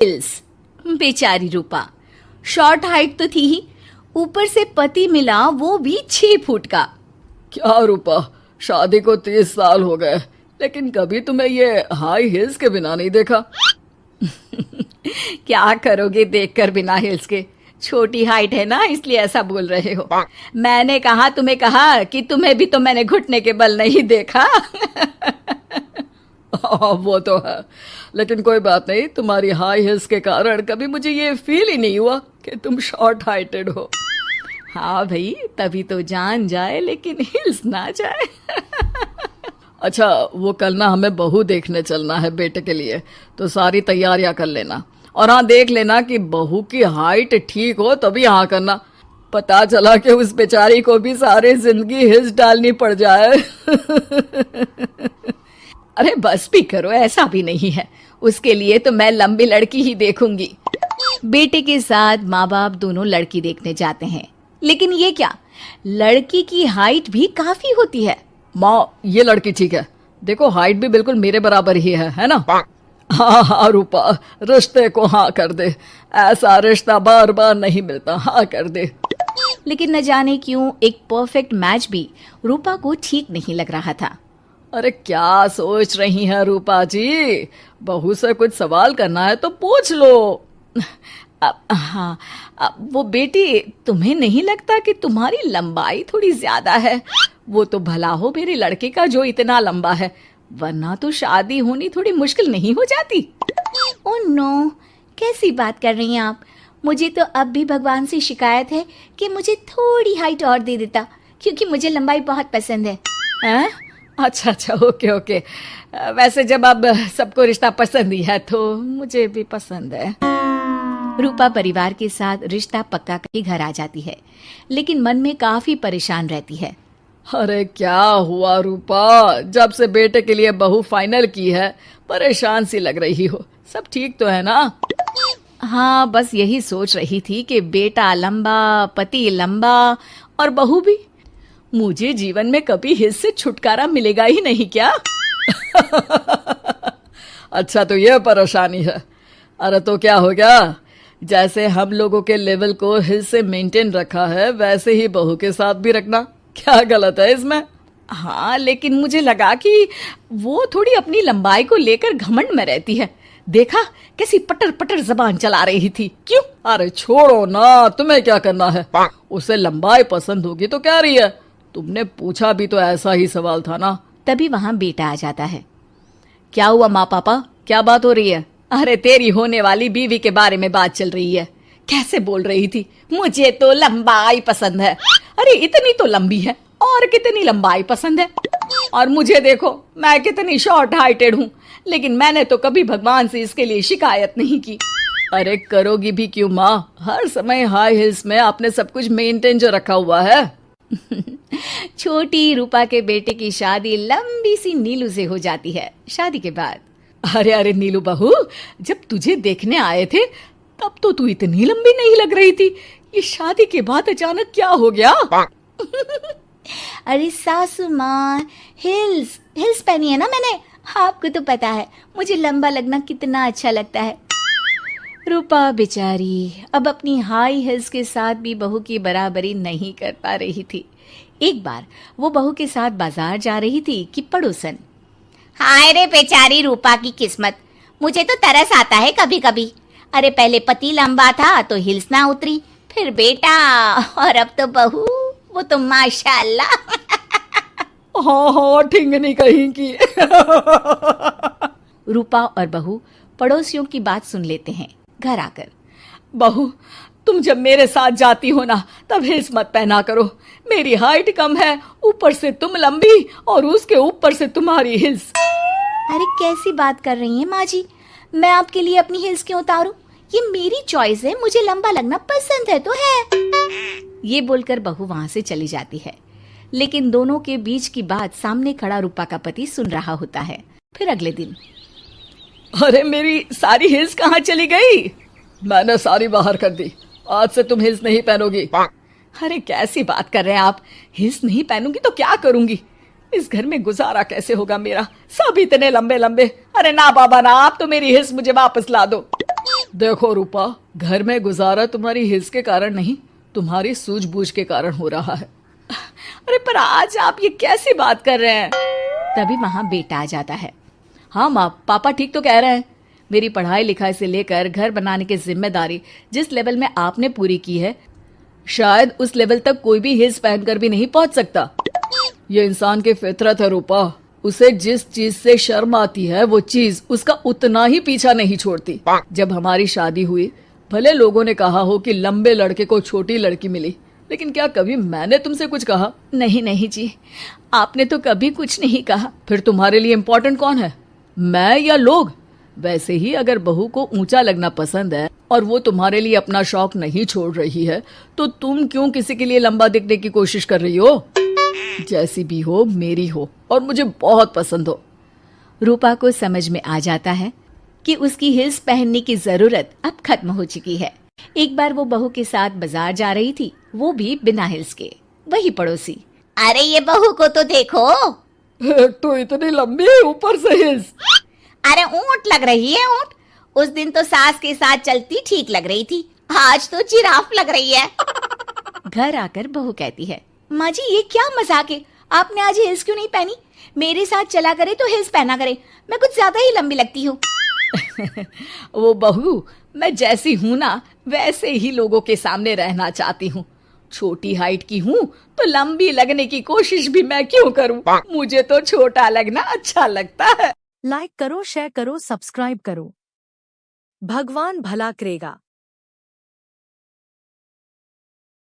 Hills. बेचारी रूपा, short height तो थी ही, ऊपर से पति मिला वो भी 6 फुट का। क्या रूपा, शादी को 30 साल हो गए, लेकिन कभी तुम्हें ये हाई हिल्स के बिना नहीं देखा। क्या करोगे देखकर बिना हिल्स के? छोटी हाइट है ना, इसलिए ऐसा बोल रहे हो। मैंने कहा तुम्हें कहा कि तुम्हें भी तो मैंने घुटने के बल नहीं देखा। वो तो है, लेकिन कोई बात नहीं, तुम्हारी हाई हिल्स के कारण कभी मुझे ये फील ही नहीं हुआ कि तुम शॉर्ट हाइटेड हो। हाँ भाई, तभी तो जान जाए लेकिन हिल्स ना जाए। अच्छा, वो कल ना हमें बहू देखने चलना है बेटे के लिए, तो सारी तैयारियां कर लेना। और हाँ, देख लेना कि बहू की हाइट ठीक हो तभी हाँ करना। पता चला कि उस बेचारी को भी सारी जिंदगी हिल्स डालनी पड़ जाए। अरे बस भी करो, ऐसा भी नहीं है। उसके लिए तो मैं लंबी लड़की ही देखूंगी। बेटे के साथ माँ बाप दोनों लड़की देखने जाते हैं, लेकिन ये क्या, लड़की की हाइट भी काफी होती है। माँ, ये लड़की ठीक है, देखो हाइट भी बिल्कुल मेरे बराबर ही है ना। हाँ हाँ रूपा, रिश्ते को हाँ कर दे, ऐसा रिश्ता बार बार नहीं मिलता, हाँ कर दे। लेकिन न जाने क्यों एक परफेक्ट मैच भी रूपा को ठीक नहीं लग रहा था। अरे क्या सोच रही हैं रूपा जी, बहू से कुछ सवाल करना है तो पूछ लो। हाँ, वो बेटी, तुम्हें नहीं लगता कि तुम्हारी लंबाई थोड़ी ज्यादा है? वो तो भला हो मेरे लड़के का जो इतना लंबा है, वरना तो शादी होनी थोड़ी मुश्किल नहीं हो जाती। ओह नो, कैसी बात कर रही हैं आप? मुझे तो अब भी भगवान से शिकायत है कि मुझे थोड़ी हाइट और दे देता, क्योंकि मुझे लंबाई बहुत पसंद है। हैं? अच्छा अच्छा, ओके ओके। वैसे जब अब सबको रिश्ता पसंद ही है तो मुझे भी पसंद है। रूपा परिवार के साथ रिश्ता पक्का करके घर आ जाती है, लेकिन मन में काफी परेशान रहती है। अरे क्या हुआ रूपा, जब से बेटे के लिए बहू फाइनल की है परेशान सी लग रही हो, सब ठीक तो है ना? हाँ, बस यही सोच रही थी कि बेटा लंबा, पति लंबा और बहू भी। मुझे जीवन में कभी हिस्स से छुटकारा मिलेगा ही नहीं क्या? अच्छा, तो ये परेशानी है। अरे तो क्या हो गया, जैसे हम लोगों के लेवल को हिल्स से मेंटेन रखा है वैसे ही बहू के साथ भी रखना, क्या गलत है इसमें? हाँ, लेकिन मुझे लगा कि वो थोड़ी अपनी लंबाई को लेकर घमंड में रहती है। देखा कैसी पटर पटर जबान चला रही थी। क्यों? अरे छोड़ो ना, तुम्हें क्या करना है, उसे लंबाई पसंद होगी तो क्या रही है, तुमने पूछा भी तो ऐसा ही सवाल था ना। तभी वहां बेटा आ जाता है। क्या हुआ माँ पापा, क्या बात हो रही है? अरे तेरी होने वाली बीवी के बारे में बात चल रही है। कैसे बोल रही थी, मुझे तो लंबाई पसंद है। अरे इतनी तो लंबी है, और कितनी लंबाई पसंद है? और मुझे देखो, मैं कितनी शॉर्ट हाइटेड हूँ, लेकिन मैंने तो कभी भगवान से इसके लिए शिकायत नहीं की। अरे करोगी भी क्यों माँ, हर समय हाई हिल्स में आपने सब कुछ मेंटेन जो रखा हुआ है। छोटी रूपा के बेटे की शादी लंबी सी नीलू से हो जाती है शादी के बाद। अरे अरे नीलू बहू, जब तुझे देखने आए थे तब तो तू इतनी लंबी नहीं लग रही थी, ये शादी के बाद अचानक क्या हो गया? अरे सासू माँ, हिल्स हिल्स पहनी है ना मैंने, आपको तो पता है मुझे लंबा लगना कितना अच्छा लगता है। रूपा बेचारी अब अपनी हाई हिल्स के साथ भी बहू की बराबरी नहीं कर पा रही थी। एक बार वो बहू के साथ बाजार जा रही थी कि पड़ोसन, हाय रे बेचारी रूपा की किस्मत, मुझे तो तरस आता है कभी कभी। अरे पहले पति लंबा था तो हिल्स ना उतरी, फिर बेटा, और अब तो बहू, वो तो माशाल्लाह। हाँ हाँ, ठिंगनी कहीं की। रूपा और बहू पड़ोसियों की बात सुन लेते हैं घर आकर। बहू, तुम जब मेरे साथ जाती हो ना तब हिल्स मत पहना करो, मेरी हाइट कम है, ऊपर से तुम लंबी और उसके ऊपर से तुम्हारी हिल्स। अरे कैसी बात कर रही हैं माँ जी, मैं आपके लिए अपनी हिल्स क्यों उतारूं? ये मेरी चॉइस है, मुझे लंबा लगना पसंद है तो है। ये बोलकर बहू वहां से चली जाती है, लेकिन दोनों के बीच की बात सामने खड़ा रूपा का पति सुन रहा होता है। फिर अगले दिन, अरे मेरी सारी हिल्स कहाँ चली गई? मैंने सारी बाहर कर दी, आज से तुम हिल्स नहीं पहनोगी। अरे कैसी बात कर रहे हैं आप, हिल्स नहीं पहनूंगी तो क्या करूंगी? इस घर में गुजारा कैसे होगा मेरा, सब इतने लंबे लंबे। अरे ना बाबा ना, आप तो मेरी हिल्स मुझे वापस ला दो। देखो रूपा, घर में गुजारा तुम्हारी हिल्स के कारण नहीं, तुम्हारी सूझबूझ के कारण हो रहा है। अरे पर आज आप ये कैसी बात कर रहे हैं? तभी वहां बेटा आ जाता है। हाँ माँ, पापा ठीक तो कह रहे हैं। मेरी पढ़ाई लिखाई से लेकर घर बनाने की जिम्मेदारी जिस लेवल में आपने पूरी की है, शायद उस लेवल तक कोई भी हिल्स पहनकर भी नहीं पहुंच सकता। ये इंसान की फितरत है रूपा, उसे जिस चीज से शर्म आती है वो चीज उसका उतना ही पीछा नहीं छोड़ती। जब हमारी शादी हुई, भले लोगों ने कहा हो कि लंबे लड़के को छोटी लड़की मिली, लेकिन क्या कभी मैंने तुमसे कुछ कहा? नहीं नहीं जी, आपने तो कभी कुछ नहीं कहा। फिर तुम्हारे लिए इम्पोर्टेंट कौन है, मैं या लोग? वैसे ही अगर बहू को ऊंचा लगना पसंद है और वो तुम्हारे लिए अपना शौक नहीं छोड़ रही है, तो तुम क्यों किसी के लिए लंबा दिखने की कोशिश कर रही हो? जैसी भी हो, मेरी हो और मुझे बहुत पसंद हो। रूपा को समझ में आ जाता है कि उसकी हिल्स पहनने की जरूरत अब खत्म हो चुकी है। एक बार वो बहू के साथ बाजार जा रही थी, वो भी बिना हिल्स के। वही पड़ोसी, अरे ये बहू को तो देखो, एक तो इतनी लंबी है, ऊपर से हिल्स। अरे ऊंट लग रही है ऊंट। उस दिन तो सास के साथ चलती ठीक लग रही थी, आज तो जिराफ लग रही है। घर आकर बहू कहती है, माँ जी ये क्या मजाक है, आपने आज हिल्स क्यों नहीं पहनी? मेरे साथ चला करे तो हिल्स पहना करे, मैं कुछ ज्यादा ही लंबी लगती हूँ। वो बहू, मैं जैसी हूँ ना वैसे ही लोगों के सामने रहना चाहती हूँ। छोटी हाइट की हूँ तो लंबी लगने की कोशिश भी मैं क्यों करूँ? मुझे तो छोटा लगना अच्छा लगता है। लाइक करो, शेयर करो, सब्सक्राइब करो। भगवान भला करेगा।